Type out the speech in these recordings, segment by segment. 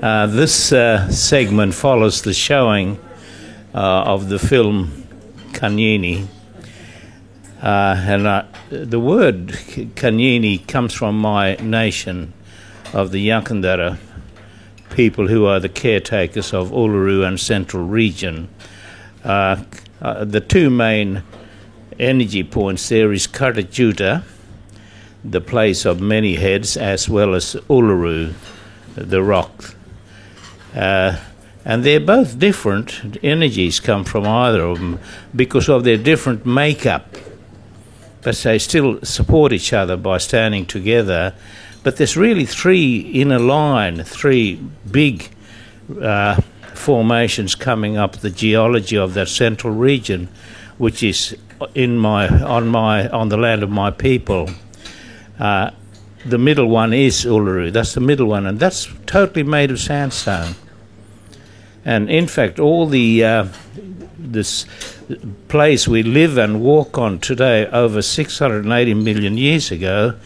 This segment follows the showing of the film Kanyini. The word Kanyini comes from my nation of the Yunkandarra people, who are the caretakers of Uluru and Central Region. The two main energy points there is Karajuta, the place of many heads, as well as Uluru, the rock. And they're both different. Energies come from either of them because of their different makeup. But they still support each other by standing together. But there's really three in a line, three big formations coming up the geology of that central region, which is on the land of my people. The middle one is Uluru. That's the middle one, and that's totally made of sandstone. And in fact, all this place we live and walk on today, over 680 million years ago,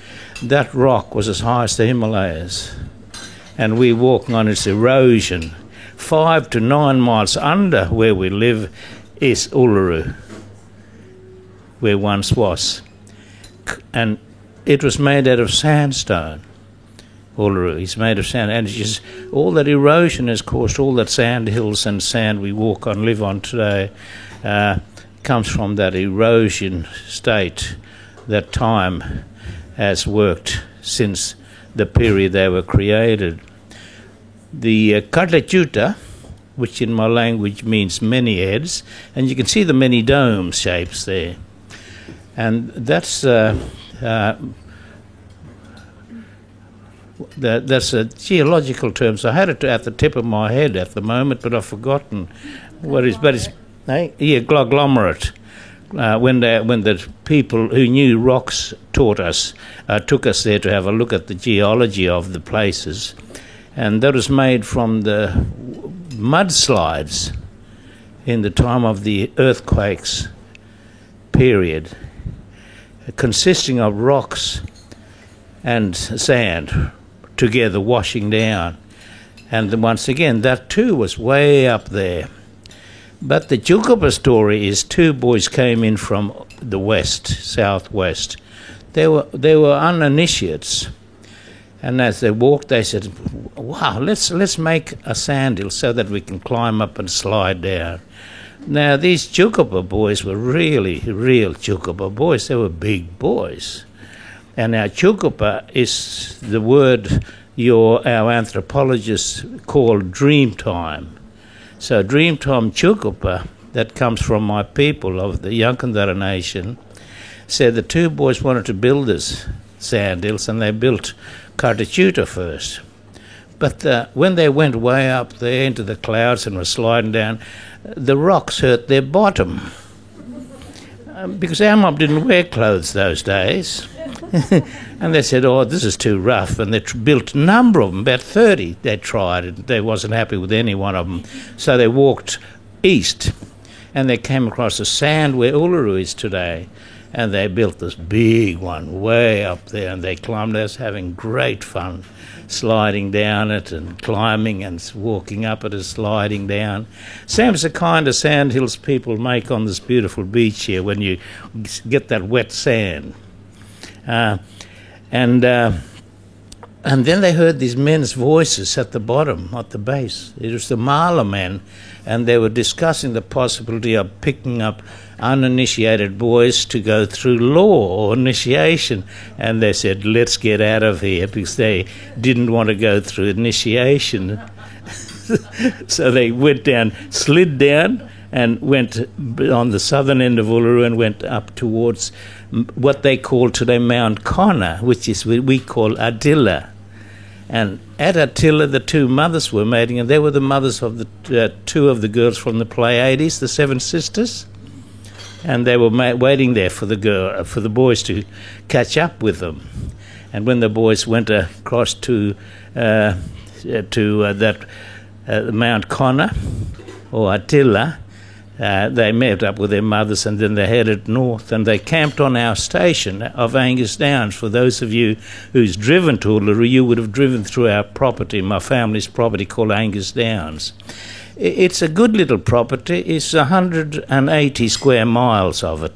that rock was as high as the Himalayas. And we walk on its erosion. 5 to 9 miles under where we live is Uluru, where once was. And it was made out of sandstone. Uluru is made of sand, and it's just all that erosion has caused all that sand hills and sand we walk on, live on today, comes from that erosion state. That time has worked since the period they were created. The Karajuta, which in my language means many heads, and you can see the many dome shapes there, and that's a geological term. So I had it at the tip of my head at the moment, but I've forgotten what it is. But it's agglomerate. When the people who knew rocks took us there to have a look at the geology of the places, and that was made from the mudslides in the time of the earthquakes period, consisting of rocks and sand together washing down. And once again, that too was way up there. But the Tjukurpa story is two boys came in from the west, southwest. They were uninitiates. And as they walked, they said, wow, let's make a sand hill so that we can climb up and slide down. Now, these Tjukurpa boys were really real Tjukurpa boys. They were big boys. And now Tjukurpa is the word our anthropologists call dreamtime. So dreamtime Tjukurpa, that comes from my people of the Yunkandarra nation, said the two boys wanted to build this sand hills, and they built Karajuta first. But when they went way up there into the clouds and were sliding down, the rocks hurt their bottom. Because our mum didn't wear clothes those days. And they said, oh, this is too rough. And they built a number of them, about 30 they tried, and they wasn't happy with any one of them. So they walked east, and they came across the sand where Uluru is today. And they built this big one way up there, and they climbed. They was having great fun sliding down it and climbing and walking up it and sliding down. Same as the kind of sand hills people make on this beautiful beach here when you get that wet sand. And then they heard these men's voices at the bottom, at the base. It was the Mala men, and they were discussing the possibility of picking up uninitiated boys to go through law or initiation. And they said, let's get out of here, because they didn't want to go through initiation. So they went down, slid down, and went on the southern end of Uluru and went up towards what they call today Mount Connor, which is what we call Attila. And at Attila, the two mothers were mating, and they were the mothers of the two of the girls from the Pleiades, the Seven Sisters. And they were waiting there for the boys to catch up with them. And when the boys went across to Mount Connor or Attila, They met up with their mothers and then they headed north and they camped on our station of Angus Downs. For those of you who's driven to Uluru, you would have driven through our property, my family's property called Angus Downs. It's a good little property. It's 180 square miles of it.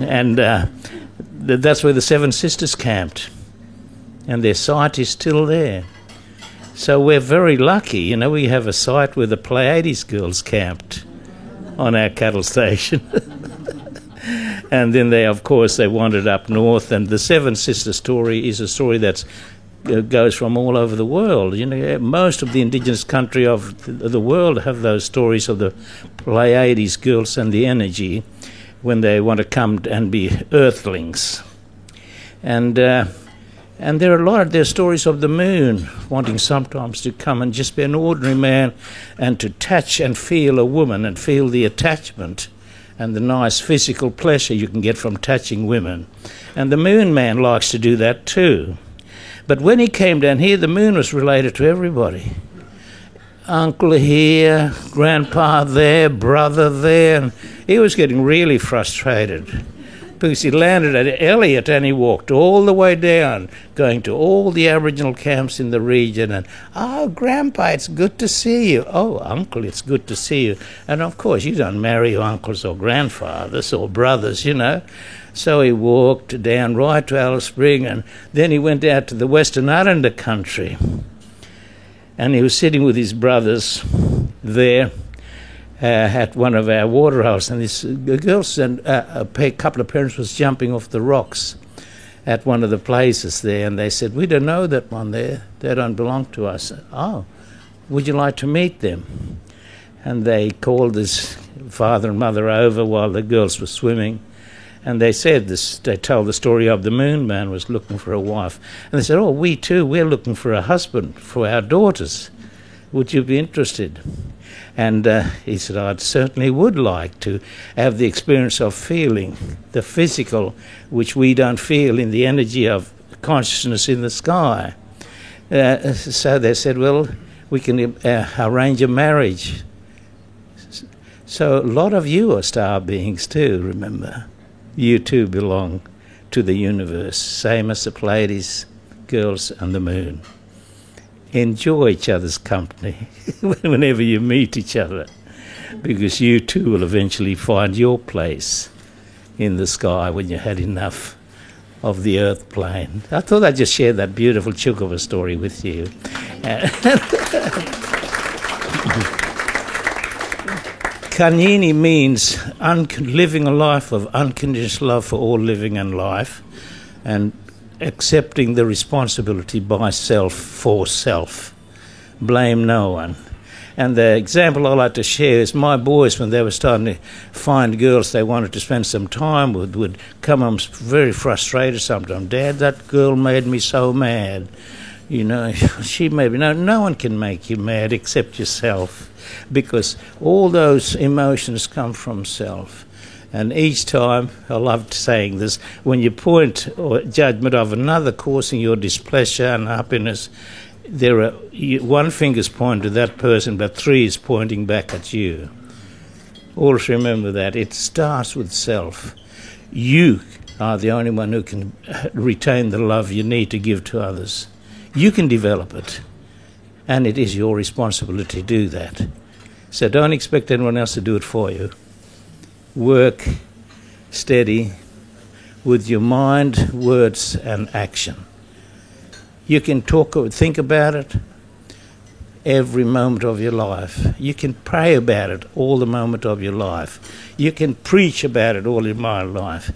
And that's where the Seven Sisters camped. And their site is still there. So we're very lucky. You know, we have a site where the Pleiades girls camped on our cattle station. And then they wandered up north. And the Seven Sisters story is a story that goes from all over the world. You know, most of the indigenous country of the world have those stories of the Pleiades girls and the energy when they want to come and be earthlings. And there are there's stories of the moon wanting sometimes to come and just be an ordinary man and to touch and feel a woman and feel the attachment and the nice physical pleasure you can get from touching women. And the moon man likes to do that too. But when he came down here, the moon was related to everybody. Uncle here, grandpa there, brother there. And he was getting really frustrated because he landed at Elliot and he walked all the way down, going to all the Aboriginal camps in the region. And, oh, grandpa, it's good to see you. Oh, uncle, it's good to see you. And, of course, you don't marry your uncles or grandfathers or brothers, you know. So he walked down right to Alice Spring, and then he went out to the Western Aranda country. And he was sitting with his brothers there at one of our waterhouses, and this girls and a couple of parents was jumping off the rocks at one of the places there, and they said, "We don't know that one there. They don't belong to us." "Oh, would you like to meet them?" And they called his father and mother over while the girls were swimming. And they said this. They told the story of the moon man was looking for a wife. And they said, "Oh, we too, we're looking for a husband for our daughters. Would you be interested?" And he said, "I certainly would like to have the experience of feeling the physical, which we don't feel in the energy of consciousness in the sky." So they said, "Well, we can arrange a marriage." So a lot of you are star beings too, remember. You too belong to the universe, same as the Pleiades girls and the moon. Enjoy each other's company whenever you meet each other, because you too will eventually find your place in the sky when you had enough of the earth plane. I thought I'd just share that beautiful Chukova story with you. Kanyini means living a life of unconditional love for all living and life, and accepting the responsibility by self for self. Blame no one. And the example I like to share is my boys, when they were starting to find girls they wanted to spend some time with, would come home very frustrated sometimes. "Dad, that girl made me so mad. You know, she made me..." No one can make you mad except yourself, because all those emotions come from self. And each time, I loved saying this, when you point or judgment of another causing your displeasure and happiness, one finger's pointing to that person, but three is pointing back at you. Always remember that. It starts with self. You are the only one who can retain the love you need to give to others. You can develop it, and it is your responsibility to do that. So don't expect anyone else to do it for you. Work steady with your mind, words, and action. You can think about it every moment of your life. You can pray about it all the moment of your life. You can preach about it all in my life.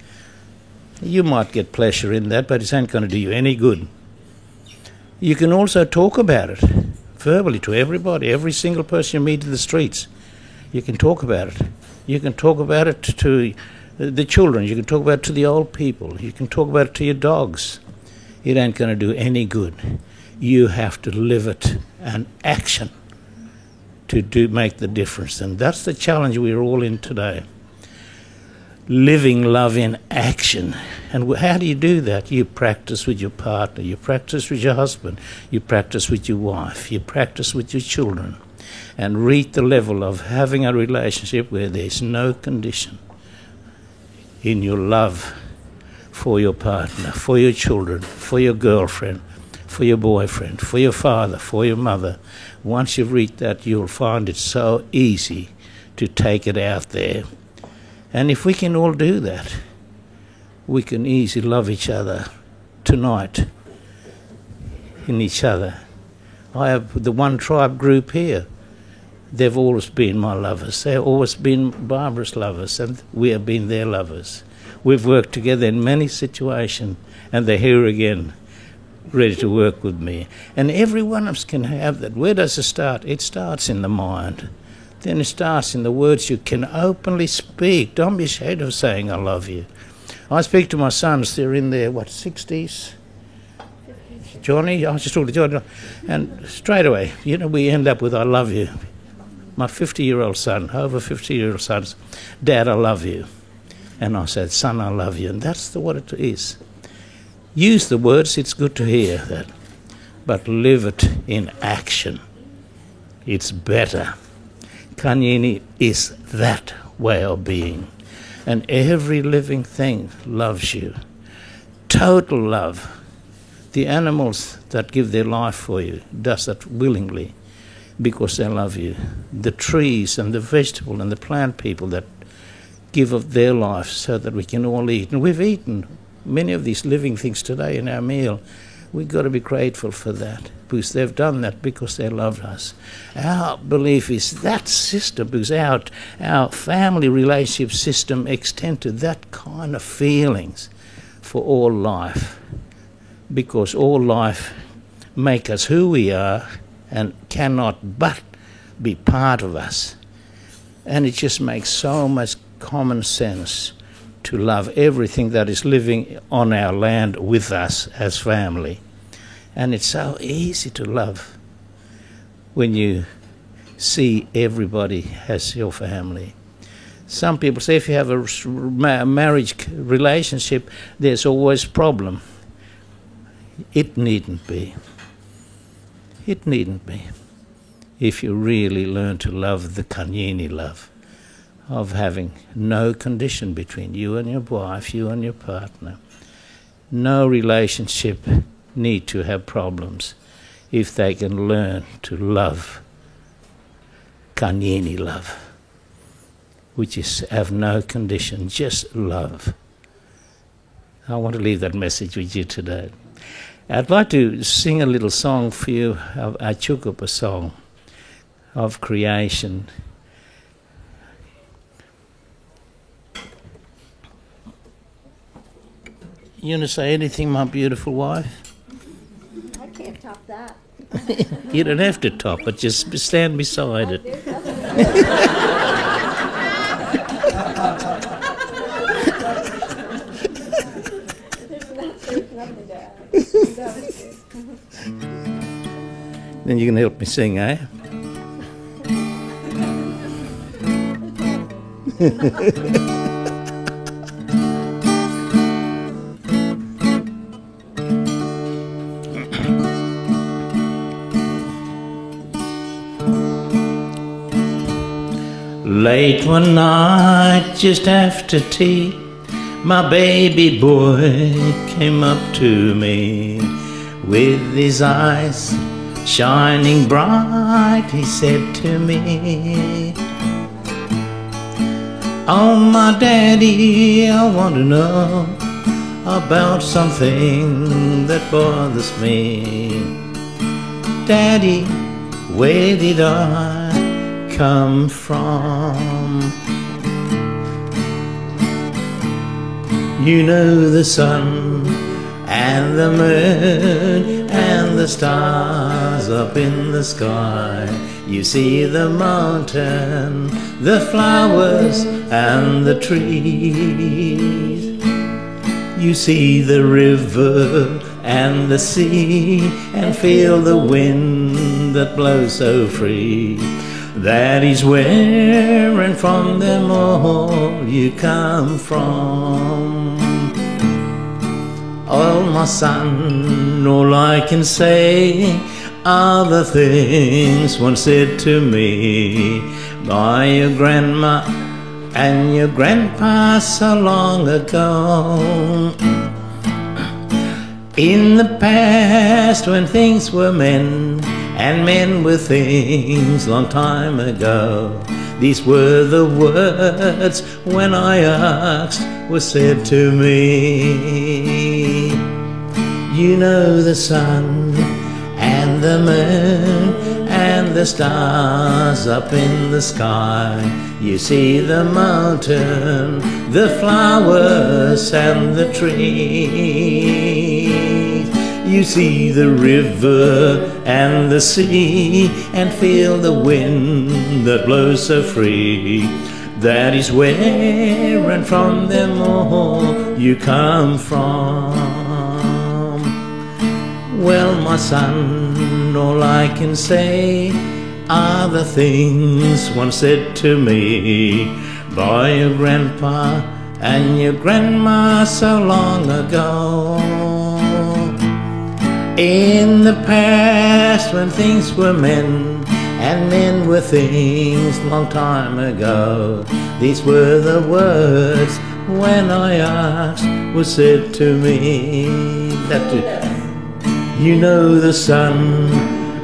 You might get pleasure in that, but it ain't going to do you any good. You can also talk about it verbally to everybody, every single person you meet in the streets. You can talk about it. You can talk about it to the children. You can talk about it to the old people. You can talk about it to your dogs. It ain't going to do any good. You have to live it and action to make the difference. And that's the challenge we're all in today. Living love in action. And how do you do that? You practice with your partner. You practice with your husband. You practice with your wife. You practice with your children. and reach the level of having a relationship where there's no condition in your love for your partner, for your children, for your girlfriend, for your boyfriend, for your father, for your mother. Once you've reached that, you'll find it so easy to take it out there. And if we can all do that, we can easily love each other tonight in each other. I have the One Tribe group here. They've always been my lovers. They've always been Barbara's lovers, and we have been their lovers. We've worked together in many situations, and they're here again, ready to work with me. And every one of us can have that. Where does it start? It starts in the mind. Then it starts in the words you can openly speak. Don't be ashamed of saying I love you. I speak to my sons, they're in their, 60s? Johnny, I was just talking to Johnny, and straight away, we end up with I love you. My 50-year-old son, over 50-year-old son, Dad, I love you. And I said, son, I love you. And that's what it is. Use the words, it's good to hear that. But live it in action. It's better. Kanyini is that way of being. And every living thing loves you. Total love. The animals that give their life for you does that willingly because they love you. The trees and the vegetable and the plant people that give of their life so that we can all eat. And we've eaten many of these living things today in our meal. We've got to be grateful for that because they've done that because they loved us. Our belief is that system, because our family relationship system extends to that kind of feelings for all life, because all life make us who we are and cannot but be part of us. And it just makes so much common sense to love everything that is living on our land with us as family. And it's so easy to love when you see everybody as your family. Some people say if you have a marriage relationship, there's always a problem. It needn't be. It needn't be. If you really learn to love the Kanyini love of having no condition between you and your wife, you and your partner. No relationship need to have problems if they can learn to love Kanyini love, which is have no condition, just love. I want to leave that message with you today. I'd like to sing a little song for you, a Chukupa song of creation. You want to say anything, my beautiful wife? I can't top that. You don't have to top it, just stand beside it. Then you can help me sing, eh? Late one night, just after tea, my baby boy came up to me. With his eyes shining bright, he said to me, "Oh, my daddy, I want to know about something that bothers me. Daddy, where did I come from? You know the sun and the moon and the stars up in the sky. You see the mountain, the flowers and the trees. You see the river and the sea and feel the wind that blows so free. That is where and from them all you come from. Oh, my son, all I can say, are the things once said to me by your grandma and your grandpa so long ago. In the past when things were men and men were things long time ago, these were the words when I asked were said to me. You know the sun and the moon and the stars up in the sky. You see the mountain, the flowers and the trees. You see the river and the sea and feel the wind that blows so free. That is where and from them all you come from. Well, my son, all I can say are the things once said to me by your grandpa and your grandma so long ago. In the past when things were men and men were things long time ago, these were the words when I asked were said to me. You know the sun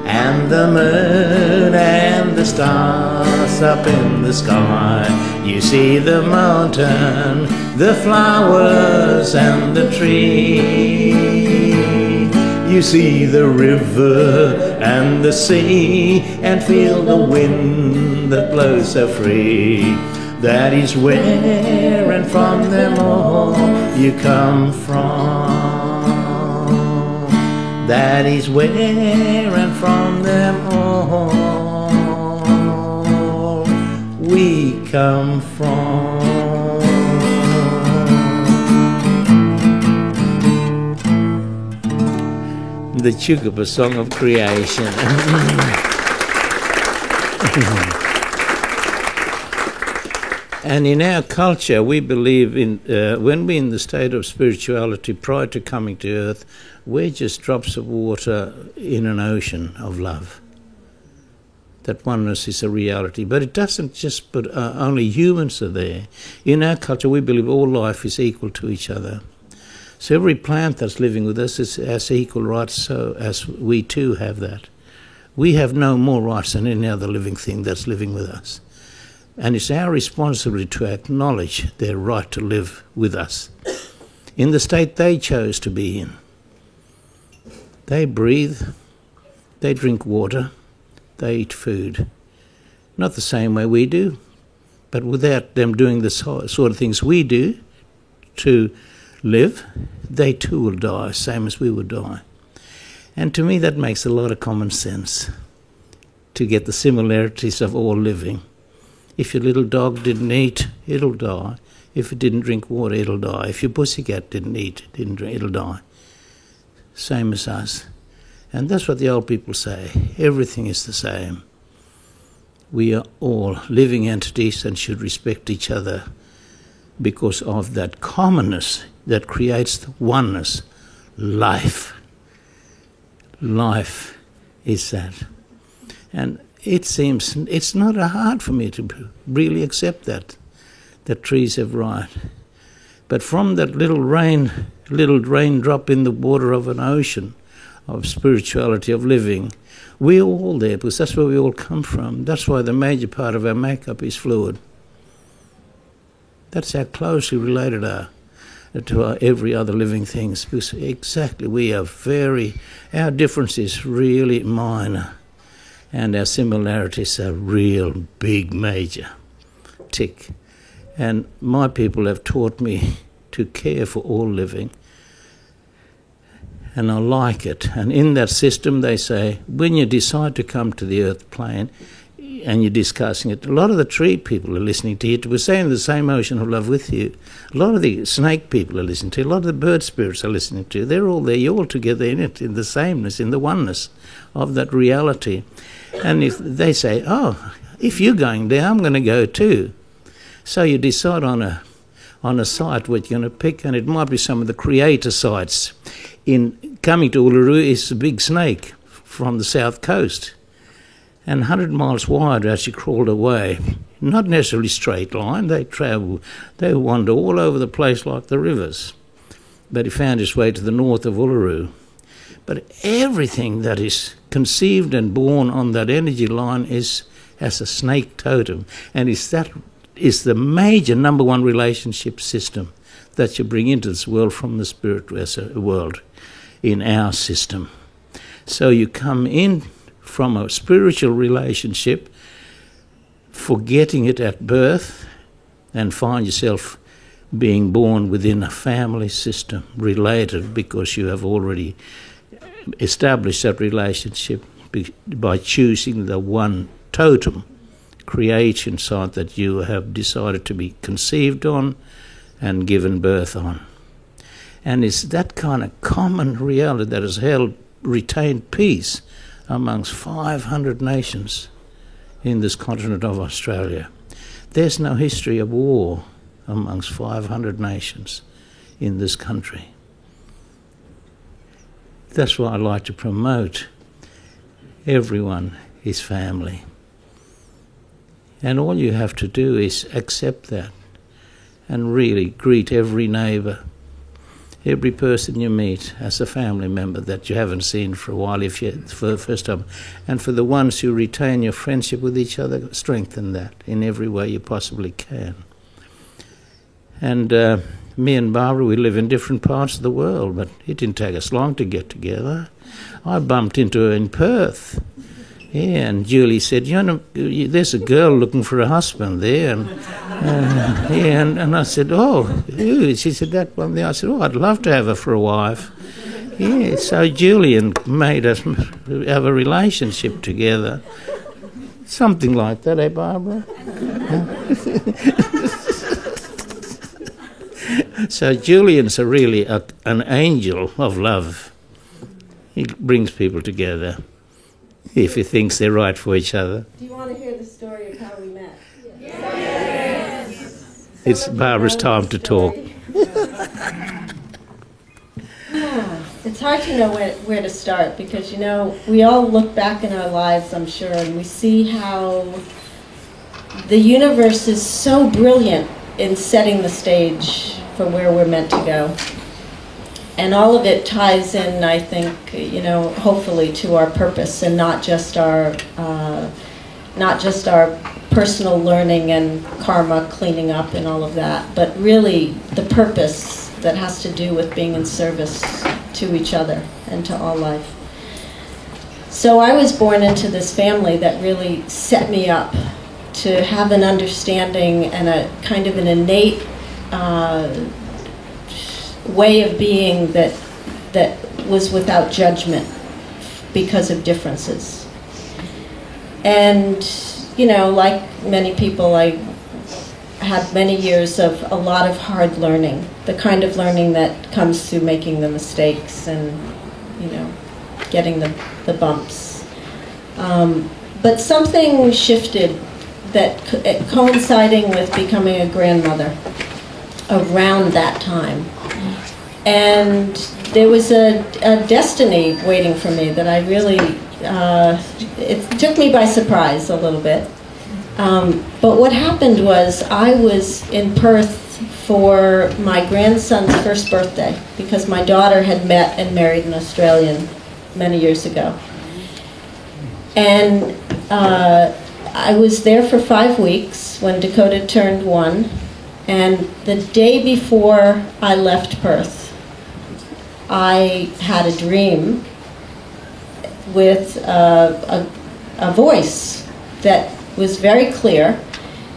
and the moon and the stars up in the sky. You see the mountain, the flowers and the trees. You see the river and the sea and feel the wind that blows so free. That is where and from them all you come from. That is where and from them all we come from. The Chugapa song of creation. And in our culture, we believe in when we're in the state of spirituality prior to coming to earth, we're just drops of water in an ocean of love. That oneness is a reality, but it doesn't just put only humans are there. In our culture, we believe all life is equal to each other. So every plant that's living with us has equal rights, so as we too have that. We have no more rights than any other living thing that's living with us. And it's our responsibility to acknowledge their right to live with us in the state they chose to be in. They breathe, they drink water, they eat food. Not the same way we do, but without them doing the sort of things we do to live, they too will die, same as we would die. And to me that makes a lot of common sense, to get the similarities of all living. If your little dog didn't eat, it'll die. If it didn't drink water, it'll die. If your pussycat didn't eat, didn't drink, it'll die. Same as us. And that's what the old people say. Everything is the same. We are all living entities and should respect each other because of that commonness that creates the oneness. Life. Life is that. And it seems it's not hard for me to really accept that trees have right. But from that little raindrop in the water of an ocean of spirituality, of living, we're all there because that's where we all come from. That's why the major part of our makeup is fluid. That's how closely related to every other living thing. Because exactly, our difference is really minor. And our similarities are real big, major. Tick. And my people have taught me to care for all living. And I like it. And in that system they say, when you decide to come to the earth plane and you're discussing it, a lot of the tree people are listening to you. We're saying the same ocean of love with you. A lot of the snake people are listening to you. A lot of the bird spirits are listening to you. They're all there. You're all together in it, in the sameness, in the oneness of that reality. And if they say, oh, if you're going there, I'm going to go too. So you decide on a site what you're going to pick, and it might be some of the creator sites. In coming to Uluru is a big snake from the south coast. And 100 miles wide as he crawled away. Not necessarily straight line, they wander all over the place like the rivers. But he found his way to the north of Uluru. But everything that is conceived and born on that energy line is as a snake totem. And that is the major number one relationship system that you bring into this world from the spirit world in our system. So you come in from a spiritual relationship, forgetting it at birth, and find yourself being born within a family system, related, because you have already established that relationship by choosing the one totem creation site that you have decided to be conceived on and given birth on. And it's that kind of common reality that has retained peace amongst 500 nations in this continent of Australia. There's no history of war amongst 500 nations in this country. That's why I like to promote everyone is family. And all you have to do is accept that and really greet every neighbour, every person you meet as a family member that you haven't seen for a while, for the first time. And for the ones who retain your friendship with each other, strengthen that in every way you possibly can. And me and Barbara, we live in different parts of the world, but it didn't take us long to get together. I bumped into her in Perth. Yeah, and Julie said, there's a girl looking for a husband there. And, and I said, oh, who? She said, that one there. I said, oh, I'd love to have her for a wife. Yeah, so Julian made us have a relationship together. Something like that, eh, Barbara? So Julian's really an angel of love. He brings people together if he thinks they're right for each other. Do you want to hear the story of how we met? Yes. It's Barbara's time to talk. It's hard to know where to start because, we all look back in our lives, I'm sure, and we see how the universe is so brilliant in setting the stage for where we're meant to go. And all of it ties in, I think, hopefully to our purpose and not just our personal learning and karma cleaning up and all of that, but really the purpose that has to do with being in service to each other and to all life. So I was born into this family that really set me up to have an understanding and a kind of an innate way of being that was without judgment because of differences. And, like many people, I had many years of a lot of hard learning, the kind of learning that comes through making the mistakes and, getting the bumps. But something shifted that coinciding with becoming a grandmother around that time. And there was a destiny waiting for me that I really, it took me by surprise a little bit. But what happened was I was in Perth for my grandson's first birthday because my daughter had met and married an Australian many years ago. And I was there for 5 weeks when Dakota turned 1. And the day before I left Perth, I had a dream with a voice that was very clear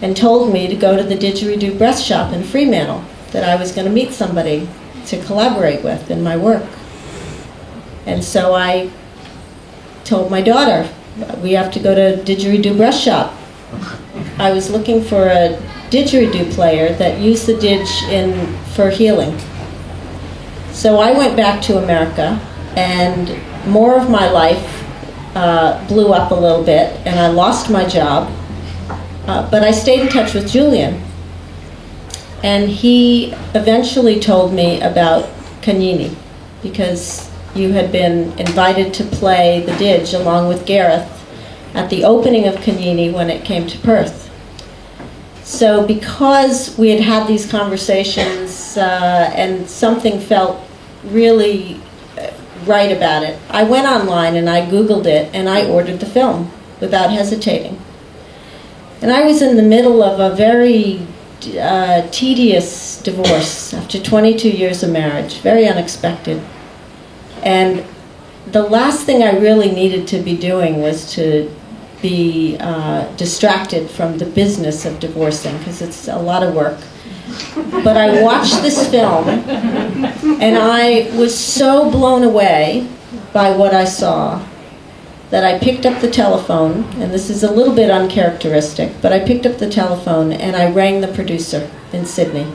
and told me to go to the Didgeridoo Breath Shop in Fremantle, that I was going to meet somebody to collaborate with in my work. And so I told my daughter, we have to go to Didgeridoo Breath Shop. I was looking for a didgeridoo player that used the didge for healing. So I went back to America, and more of my life blew up a little bit, and I lost my job. But I stayed in touch with Julian, and he eventually told me about Kanyini, because you had been invited to play the Didge along with Gareth at the opening of Kanini when it came to Perth. So because we had had these conversations and something felt really right about it, I went online and I Googled it and I ordered the film without hesitating. And I was in the middle of a very tedious divorce after 22 years of marriage, very unexpected. And the last thing I really needed to be doing was to be distracted from the business of divorcing, because it's a lot of work. But I watched this film, and I was so blown away by what I saw that I picked up the telephone, and this is a little bit uncharacteristic, but I picked up the telephone and I rang the producer in Sydney.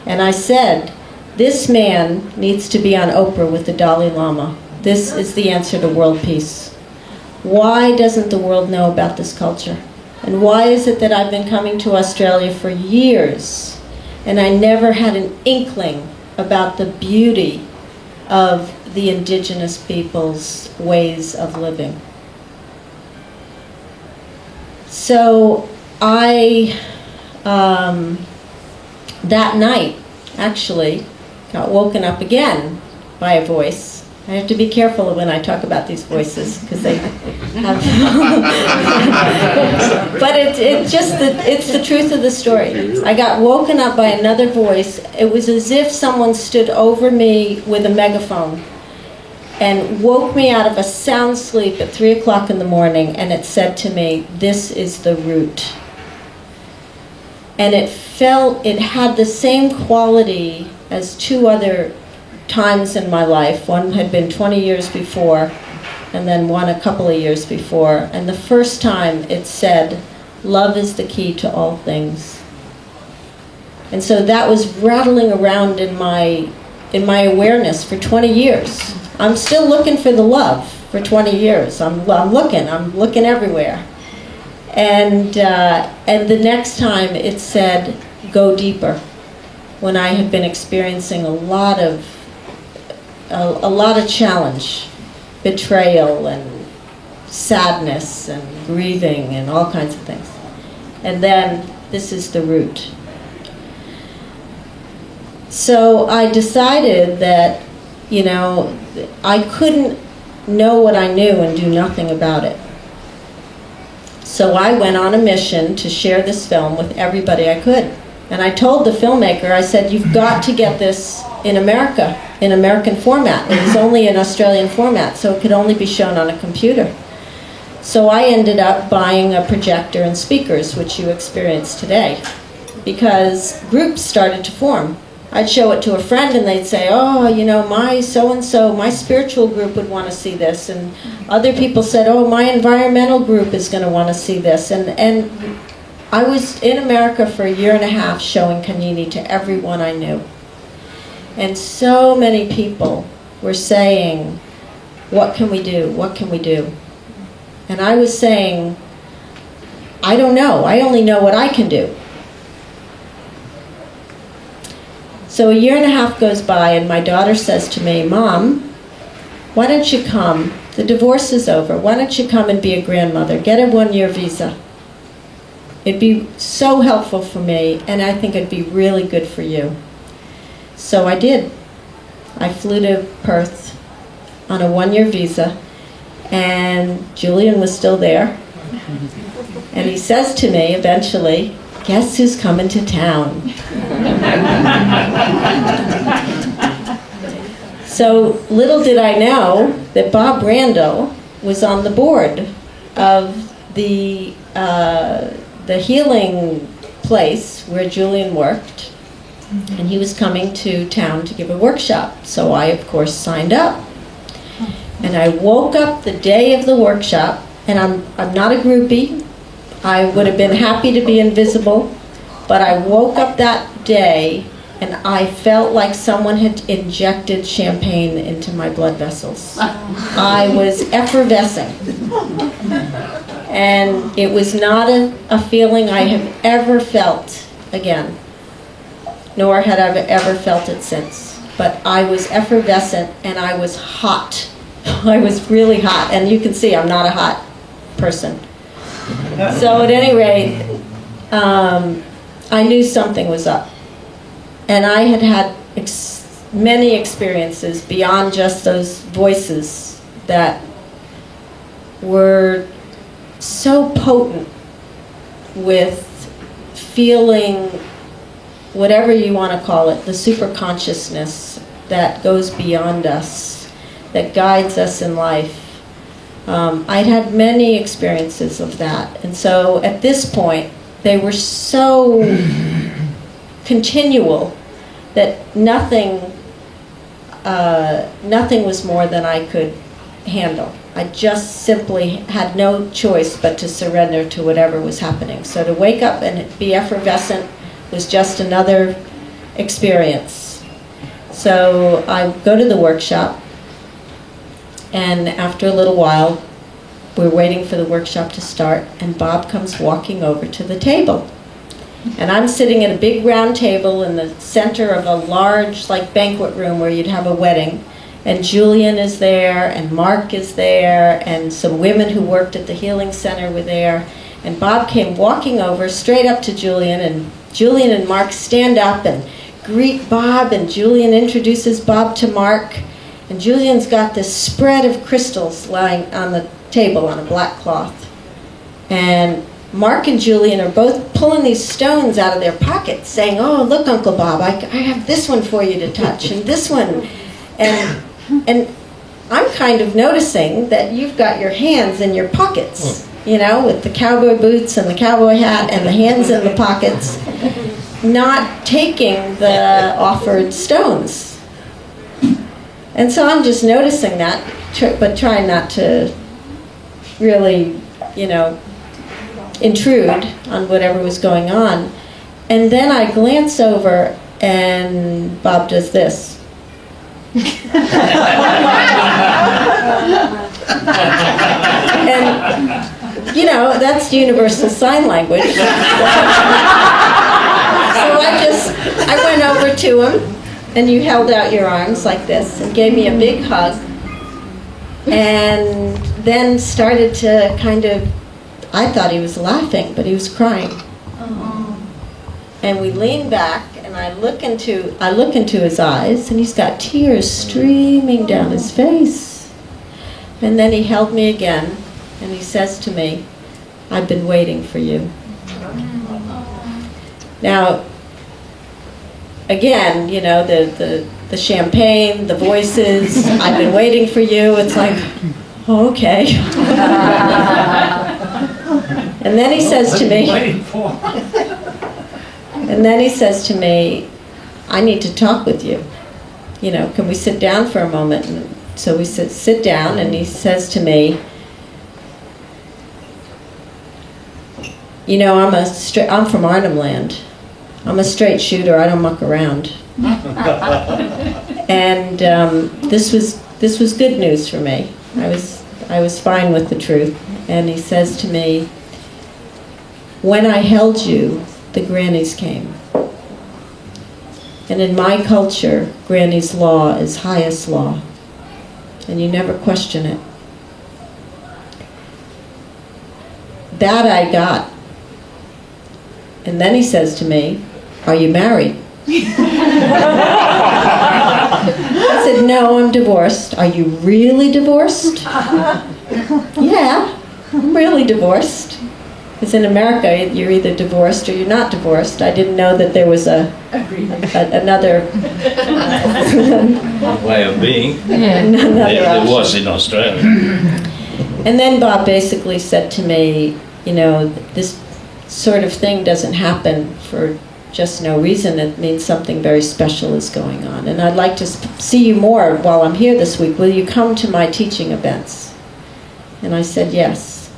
And I said, this man needs to be on Oprah with the Dalai Lama. This is the answer to world peace. Why doesn't the world know about this culture? And why is it that I've been coming to Australia for years and I never had an inkling about the beauty of the indigenous people's ways of living? So I, that night, actually, got woken up again by a voice. I have to be careful when I talk about these voices, because they have... But it's the truth of the story. I got woken up by another voice. It was as if someone stood over me with a megaphone and woke me out of a sound sleep at 3 o'clock in the morning, and it said to me, this is the root. And it had the same quality as two other times in my life. One had been 20 years before, and then one a couple of years before. And the first time it said, love is the key to all things. And so that was rattling around in my awareness for 20 years. I'm still looking for the love for 20 years. I'm looking everywhere. And the next time it said, go deeper, when I had been experiencing a lot of challenge, betrayal and sadness and grieving and all kinds of things. And then this is the root. So I decided that, you know, I couldn't know what I knew and do nothing about it. So I went on a mission to share this film with everybody I could. And I told the filmmaker, I said, you've got to get this in America, in American format. It was only in Australian format, so it could only be shown on a computer. So I ended up buying a projector and speakers, which you experience today, because groups started to form. I'd show it to a friend and they'd say, oh, you know, my so-and-so, my spiritual group would want to see this. And other people said, oh, my environmental group is going to want to see this. And I was in America for 1.5 years showing Kanini to everyone I knew. And so many people were saying, what can we do? What can we do? And I was saying, I don't know. I only know what I can do. So 1.5 years goes by and my daughter says to me, Mom, why don't you come? The divorce is over. Why don't you come and be a grandmother? Get a 1-year visa. It'd be so helpful for me, and I think it'd be really good for you. So I did. I flew to Perth on a 1-year visa, and Julian was still there. And he says to me eventually, guess who's coming to town? So little did I know that Bob Randall was on the board of the healing place where Julian worked, and he was coming to town to give a workshop. So I, of course, signed up. And I woke up the day of the workshop, and I'm not a groupie. I would have been happy to be invisible, but I woke up that day and I felt like someone had injected champagne into my blood vessels. I was effervescing. And it was not a feeling I have ever felt again, nor had I ever felt it since. but I was effervescent and I was hot. I was really hot, and you can see I'm not a hot person. So at any rate, I knew something was up. And I had had many experiences beyond just those voices that were so potent with feeling, whatever you want to call it, the super consciousness that goes beyond us, that guides us in life. I'd had many experiences of that. And so at this point, they were so continual that nothing was more than I could handle. I just simply had no choice but to surrender to whatever was happening. So to wake up and be effervescent was just another experience. So I go to the workshop, and after a little while, we're waiting for the workshop to start, and Bob comes walking over to the table. And I'm sitting at a big round table in the center of a large, like, banquet room where you'd have a wedding. And Julian is there, and Mark is there, and some women who worked at the Healing Center were there. And Bob came walking over straight up to Julian, and Julian and Mark stand up and greet Bob, and Julian introduces Bob to Mark. And Julian's got this spread of crystals lying on the table on a black cloth. And Mark and Julian are both pulling these stones out of their pockets, saying, "Oh, look, Uncle Bob, I have this one for you to touch, and this one." And I'm kind of noticing that you've got your hands in your pockets, you know, with the cowboy boots and the cowboy hat and the hands in the pockets, not taking the offered stones. And so I'm just noticing that, but trying not to really, you know, intrude on whatever was going on. And then I glance over, and Bob does this. And, you know, that's universal sign language. So I went over to him, and you held out your arms like this and gave me a big hug, and then started to kind of, I thought he was laughing, but he was crying. And we leaned back, and I look into his eyes, and he's got tears streaming down his face. And then he held me again, and he says to me, "I've been waiting for you." Now, again, you know, the champagne, the voices, "I've been waiting for you." It's like, oh, okay. And then he says to me, "I need to talk with you. You know, can we sit down for a moment?" And so we sit down, and he says to me, "You know, I'm from Arnhem Land. I'm a straight shooter. I don't muck around." And this was good news for me. I was fine with the truth. And he says to me, "When I held you, the grannies came. And in my culture, granny's law is highest law. And you never question it." That I got. And then he says to me, "Are you married?" I said, "No, I'm divorced." "Are you really divorced?" "Yeah, I'm really divorced." Because in America, you're either divorced or you're not divorced. I didn't know that there was another way of being. There was in Australia. And then Bob basically said to me, "You know, this sort of thing doesn't happen for just no reason. It means something very special is going on. And I'd like to see you more while I'm here this week. Will you come to my teaching events?" And I said, "Yes,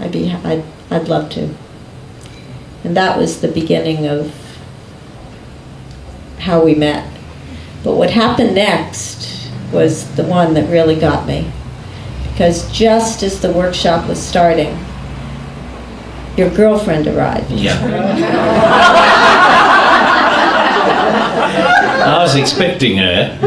I'd love to." And that was the beginning of how we met. But what happened next was the one that really got me. Because just as the workshop was starting, your girlfriend arrived. Yeah. I was expecting her.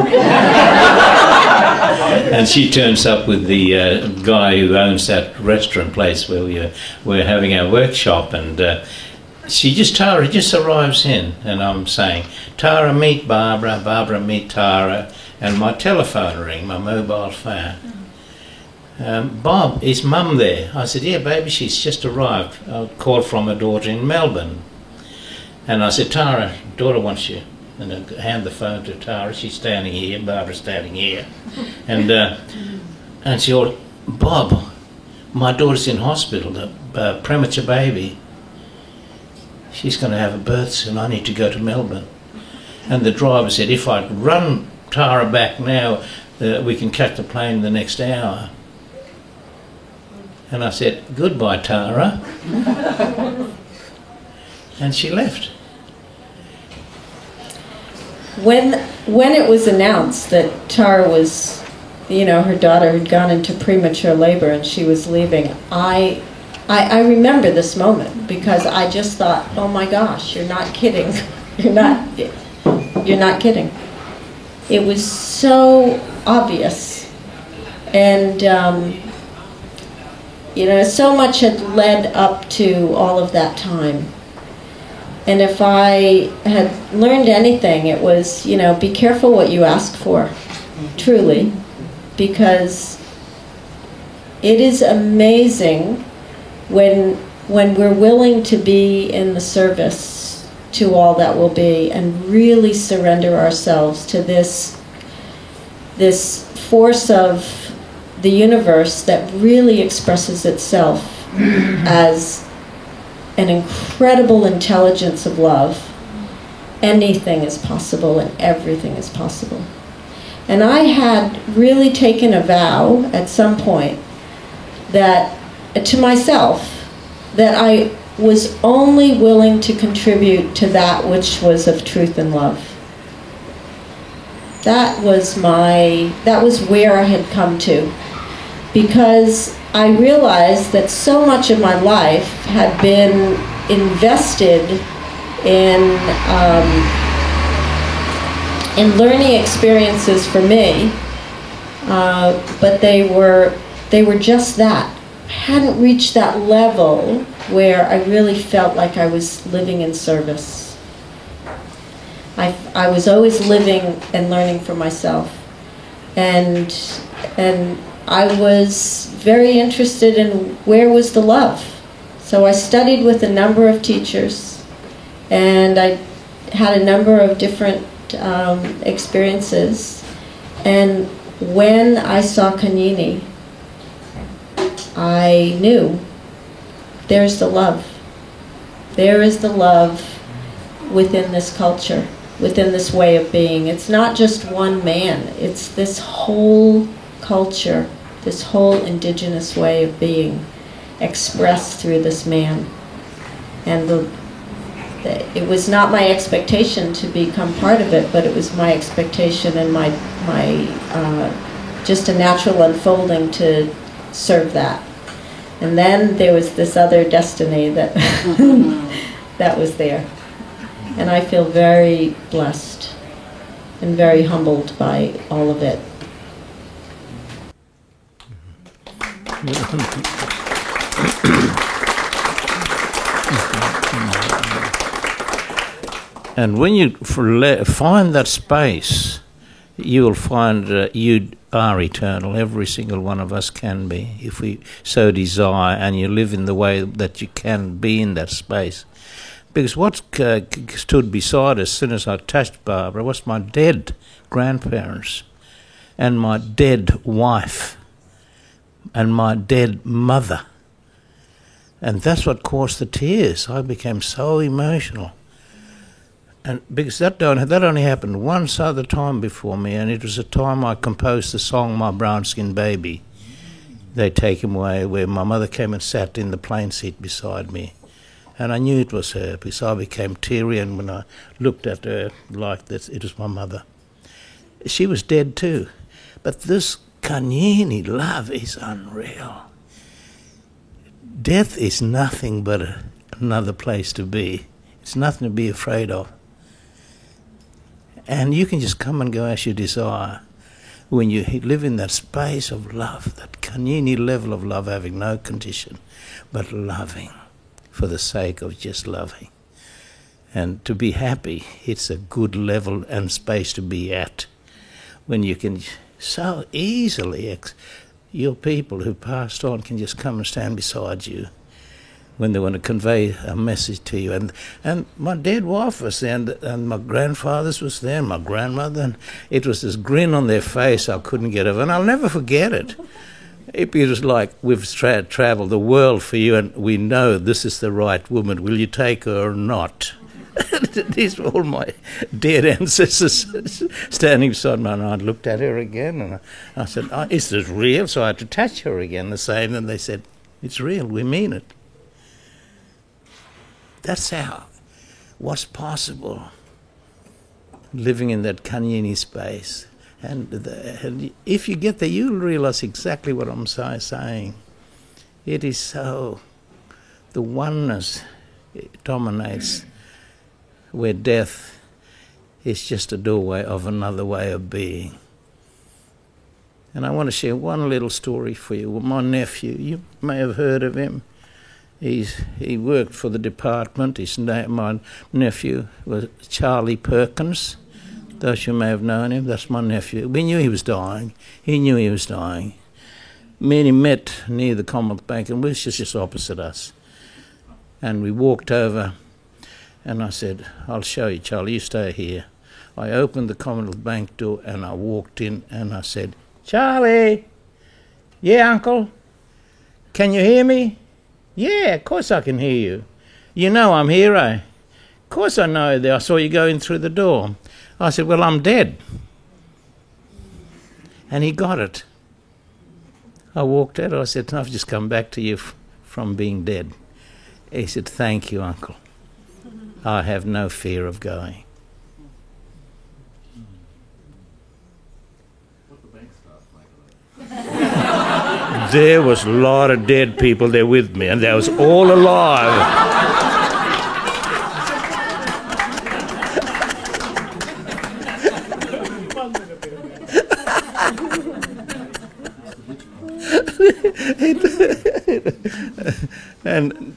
And she turns up with the guy who owns that restaurant place where we're having our workshop, and Tara just arrives in, and I'm saying, Tara, meet Barbara, Barbara, meet Tara, and my telephone ring, my mobile phone. Bob, is Mum there? I said, yeah, baby, she's just arrived. I called from her daughter in Melbourne. And I said, Tara, daughter wants you. And I hand the phone to Tara. She's standing here, Barbara's standing here. And she said, Bob, my daughter's in hospital, a premature baby. She's going to have a birth soon. I need to go to Melbourne. And the driver said, if I run Tara back now, we can catch the plane the next hour. And I said, goodbye, Tara. And she left. When it was announced that Tara was, her daughter had gone into premature labor and she was leaving, I remember this moment because I just thought, oh my gosh, you're not kidding. You're not kidding. It was so obvious. And, so much had led up to all of that time. And if I had learned anything, it was, be careful what you ask for, truly, because it is amazing when we're willing to be in the service to all that will be and really surrender ourselves to this force of the universe that really expresses itself as an incredible intelligence of love. Anything is possible and everything is possible. And I had really taken a vow at some point that, to myself, that I was only willing to contribute to that which was of truth and love. That was where I had come to, because I realized that so much of my life had been invested in learning experiences for me, but they were just that. I hadn't reached that level where I really felt like I was living in service. I was always living and learning for myself, and I was very interested in where was the love. So I studied with a number of teachers, and I had a number of different experiences. And when I saw Kanyini, I knew there's the love. There is the love within this culture, within this way of being. It's not just one man, it's this whole culture, this whole indigenous way of being expressed through this man. And it was not my expectation to become part of it, but it was my expectation and my just a natural unfolding to serve that. And then there was this other destiny that that was there. And I feel very blessed and very humbled by all of it. And when you find that space, you will find you are eternal. Every single one of us can be, if we so desire, and you live in the way that you can be in that space. Because what stood beside us as soon as I touched Barbara was my dead grandparents and my dead wife and my dead mother. And that's what caused the tears. I became so emotional. And because that only happened once other time before me, and it was the time I composed the song My Brown Skin Baby. They Take Him Away, where my mother came and sat in the plane seat beside me. And I knew it was her, because I became teary, and when I looked at her like this, it was my mother. She was dead too. But this Kanyini love is unreal. Death is nothing but another place to be. It's nothing to be afraid of. And you can just come and go as you desire. When you live in that space of love, that Kanyini level of love, having no condition, but loving for the sake of just loving. And to be happy, it's a good level and space to be at. When you can so easily, your people who passed on can just come and stand beside you when they want to convey a message to you. And my dead wife was there, and my grandfathers was there, and my grandmother, and it was this grin on their face I couldn't get over, and I'll never forget it. It was like, we've travelled the world for you, and we know this is the right woman. Will you take her or not? These were all my dead ancestors standing beside me, and I looked at her again, and I said, is this real? So I had to touch her again the same, and they said, it's real, we mean it. That's how, what's possible, living in that Kanyini space. And if you get there, you'll realise exactly what I'm saying. It is so, the oneness dominates, where death is just a doorway of another way of being. And I want to share one little story for you. My nephew, you may have heard of him. He worked for the department. My nephew was Charlie Perkins. Those you may have known him, that's my nephew. We knew he was dying. He knew he was dying. Me and him met near the Commonwealth Bank, and we was just opposite us. And we walked over, and I said, I'll show you, Charlie, you stay here. I opened the Commonwealth Bank door, and I walked in, and I said, Charlie! Yeah, Uncle? Can you hear me? Yeah, of course I can hear you. You know I'm here, eh? Of course I know that. I saw you go in through the door. I said, well, I'm dead. And he got it. I walked out. I said, I've just come back to you from being dead. He said, thank you, Uncle. I have no fear of going. There was a lot of dead people there with me, and they was all alive. And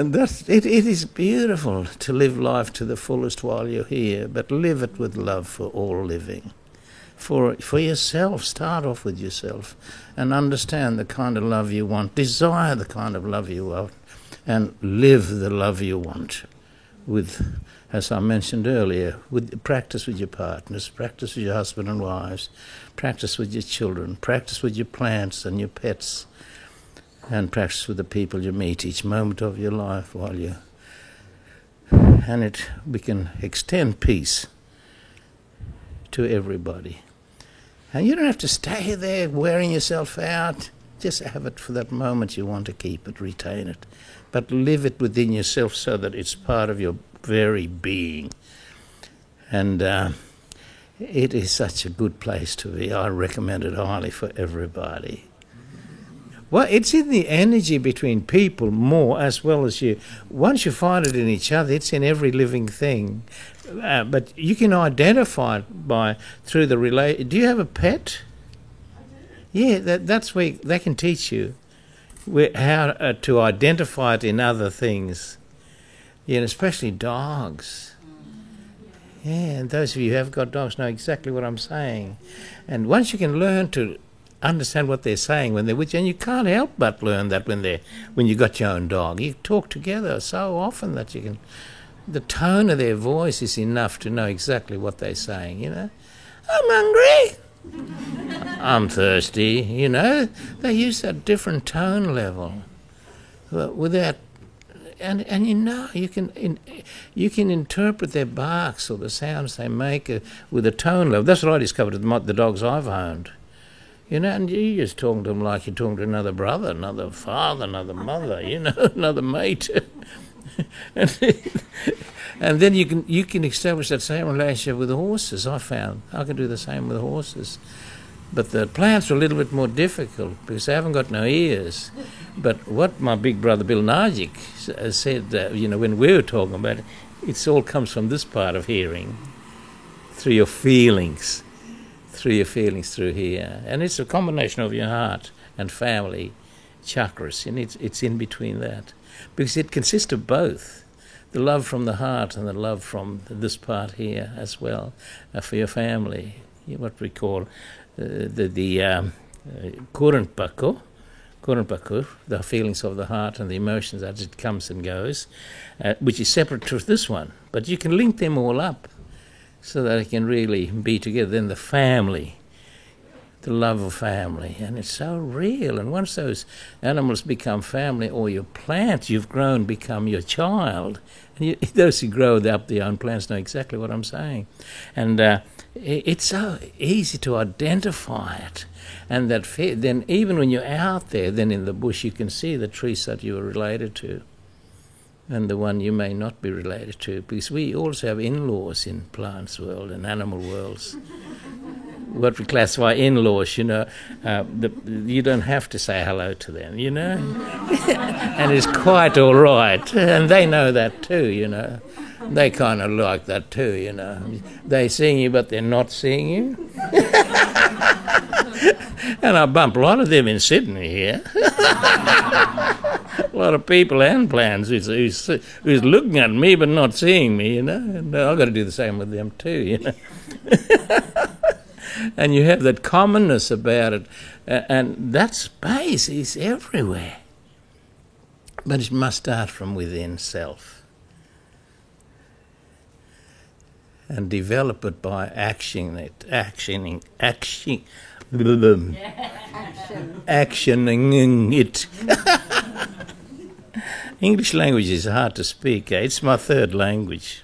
that's it. It is beautiful to live life to the fullest while you're here, but live it with love for all living. For yourself, start off with yourself and understand the kind of love you want, desire the kind of love you want, and live the love you want with, as I mentioned earlier, practice with your partners, practice with your husband and wives, practice with your children, practice with your plants and your pets, and practice with the people you meet each moment of your life while you... And we can extend peace to everybody. And you don't have to stay there wearing yourself out. Just have it for that moment you want to keep it, retain it. But live it within yourself so that it's part of your very being. And it is such a good place to be. I recommend it highly for everybody. Well, it's in the energy between people more as well as you. Once you find it in each other, it's in every living thing. But you can identify it through the relation. Do you have a pet? Yeah, that's where they can teach you how to identify it in other things. Yeah, and especially dogs. Yeah, and those of you who have got dogs know exactly what I'm saying. And once you can learn to understand what they're saying when they're with you, and you can't help but learn that when you got your own dog. You talk together so often that you can... The tone of their voice is enough to know exactly what they're saying, you know. I'm hungry. I'm thirsty, you know. They use that different tone level without... And you know, you can interpret their barks or the sounds they make with a tone level. That's what I discovered with the dogs I've owned. You know, and you just talk to them like you're talking to another brother, another father, another mother, you know, another mate. And then you can establish that same relationship with the horses. I found I can do the same with the horses, but the plants are a little bit more difficult because they haven't got no ears. But what my big brother Bill Nargik said, you know, when we were talking about it, it all comes from this part of hearing. through your feelings, through here. And it's a combination of your heart and family chakras, and it's in between that. Because it consists of both, the love from the heart and the love from this part here as well, for your family, what we call the Kurunpaku, the feelings of the heart and the emotions as it comes and goes, which is separate to this one. But you can link them all up so that it can really be together. Then the family, the love of family, and it's so real. And once those animals become family, or your plants you've grown become your child, and those who grow up their own plants know exactly what I'm saying. And it's so easy to identify it. And that then even when you're out there, then in the bush, you can see the trees that you are related to and the one you may not be related to, because we also have in-laws in plants world and animal worlds. What we classify in-laws, you don't have to say hello to them, and it's quite all right. And they know that too, They kind of like that too, They're seeing you, but they're not seeing you. And I bump a lot of them in Sydney here. A lot of people and plants who's looking at me but not seeing me, And I've got to do the same with them too, And you have that commonness about it, and that space is everywhere. But it must start from within self and develop it by actioning it. English language is hard to speak. It's my third language.